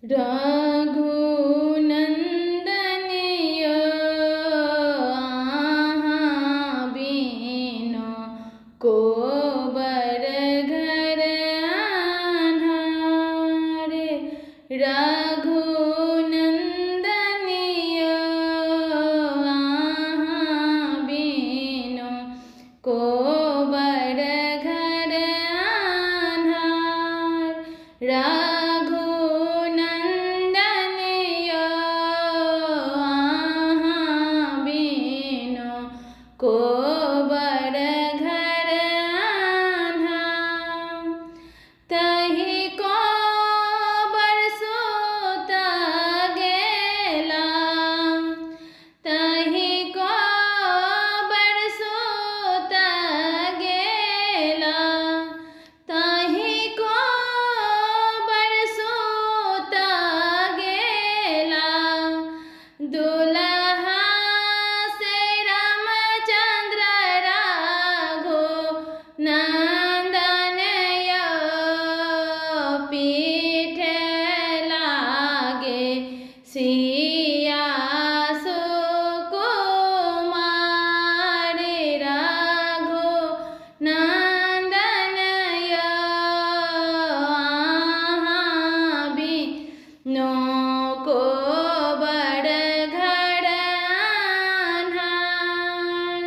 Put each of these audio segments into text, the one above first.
रघुनंदनिय आहाँ बिनु को बर घर आन्हारे। रघुनंदनिय आहाँ बिनु को बर घर आन्हार। रघुनंदनिय आहाँ बिनु को बर घर आन्हार। तहि को बरसोत गेला, तहि को बरसोत गेला, तहि को बरसोत गेला। दुल्हा से रामचंद्र राघो नंदनय पीठे लागे सिया सुकुमार। राघो नंदनय आहाँ बिनु को बर घर आन्हार।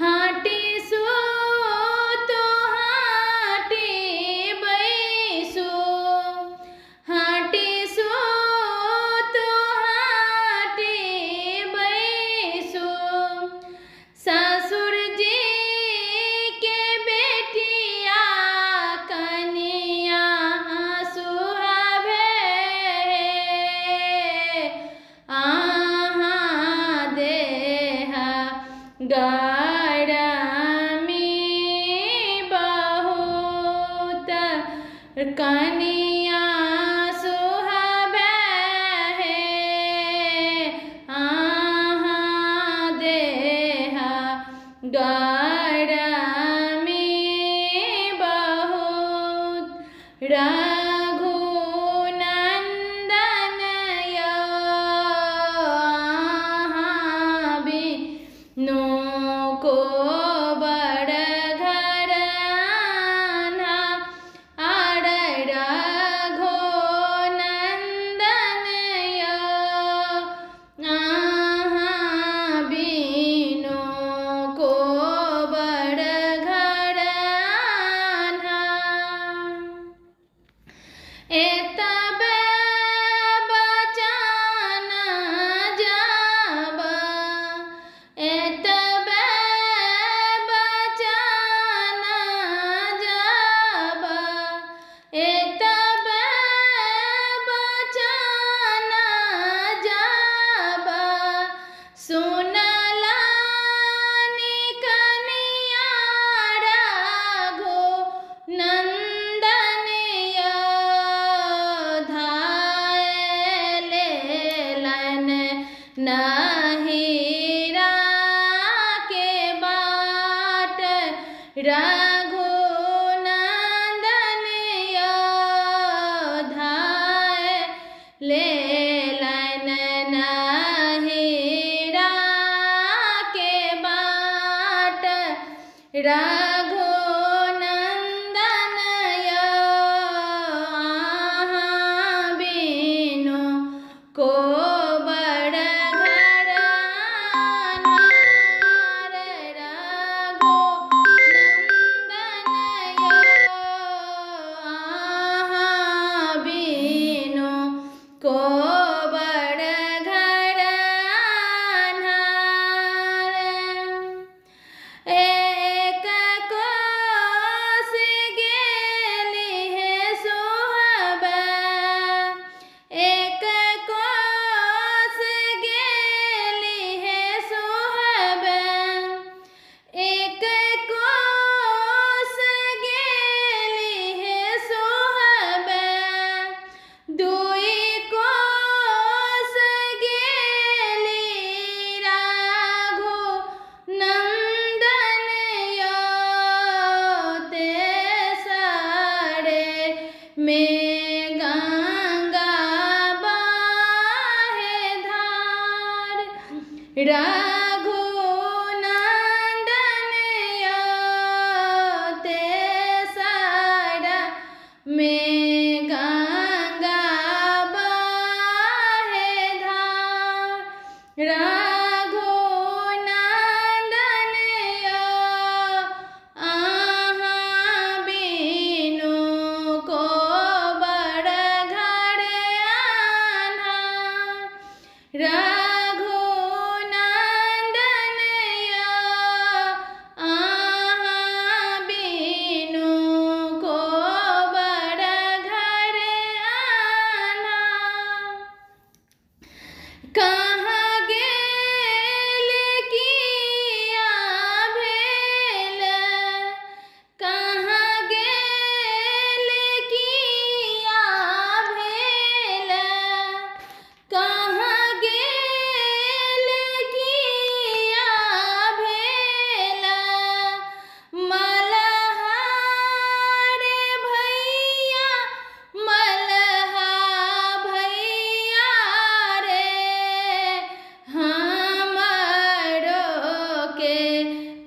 हाटी सूत हाटी बैसु, हाटी सूत हाटी बैसु। ससुर जी के बेटिया कनिया सुहावे, आहाँ देहा गरमी बहुत, कनिया सुहावे आहाँ देहा गरमी बहुत। रघुनंदनय आहाँ बिनु को बर घर आन्हार। रघुनंदनय आहाँ बिनु को बर घर आन्हार। एतबे बचन जब, एतबे बचन जब, एतबे बचन जब। सुनला कनिया रघुनंदनिय धाय लेलन नहिरा के बाट। रघुनंदनिय धाय लेलन नहिरा के बाट। रघुनंदनय आहाँ बिनु को बर घर आन्हार। रघुनंदनय आहाँ बिनु को रघुनंदन ते सारा में गंगा बहे धार। रघुनंदन आहाँ बिनु को बड़ घर आन्हार। रघुनंदन आहाँ बिनु को बड़ घर आन्हार। कहाँ गेल किया भेल, कहाँ गेल किया भेल, कहाँ गेल किया भेल। मल्हार भैया मल्हा भैया रे, हमरो के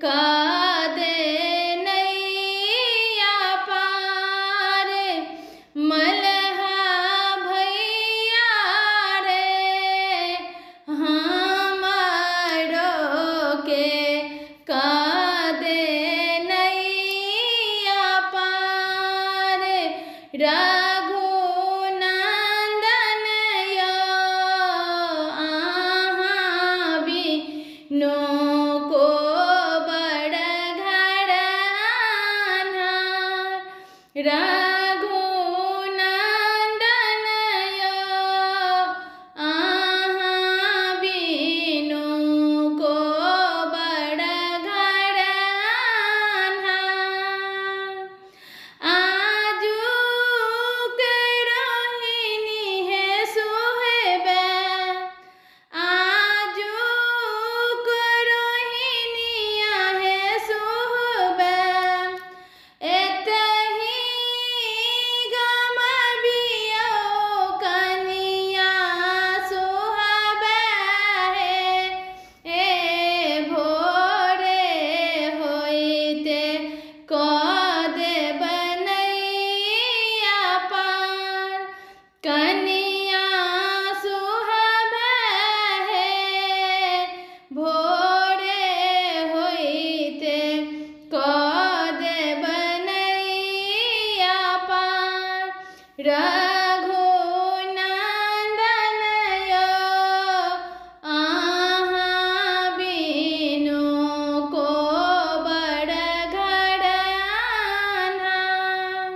कादे नैया पार। मल्हा भैया रे, हमरो के कादे नैया पार। रघुनंदन आहाँ बिनु को बड़ घर आन्हार। रघुनंदन आहाँ बिनु को बड़ घर आन्हार। आजुक रोहिणी है सुहेबे, आजुक रोहिणिया है सुहबे। एतही गमबियो कनिया सुहबे हे। ए भोरे होइते क देब नैया पार। कनिया सुहबे हे, भोरे होइते क देब नैया पार। रघुनंदन आहाँ बिनु को बड़ घर आन्हार।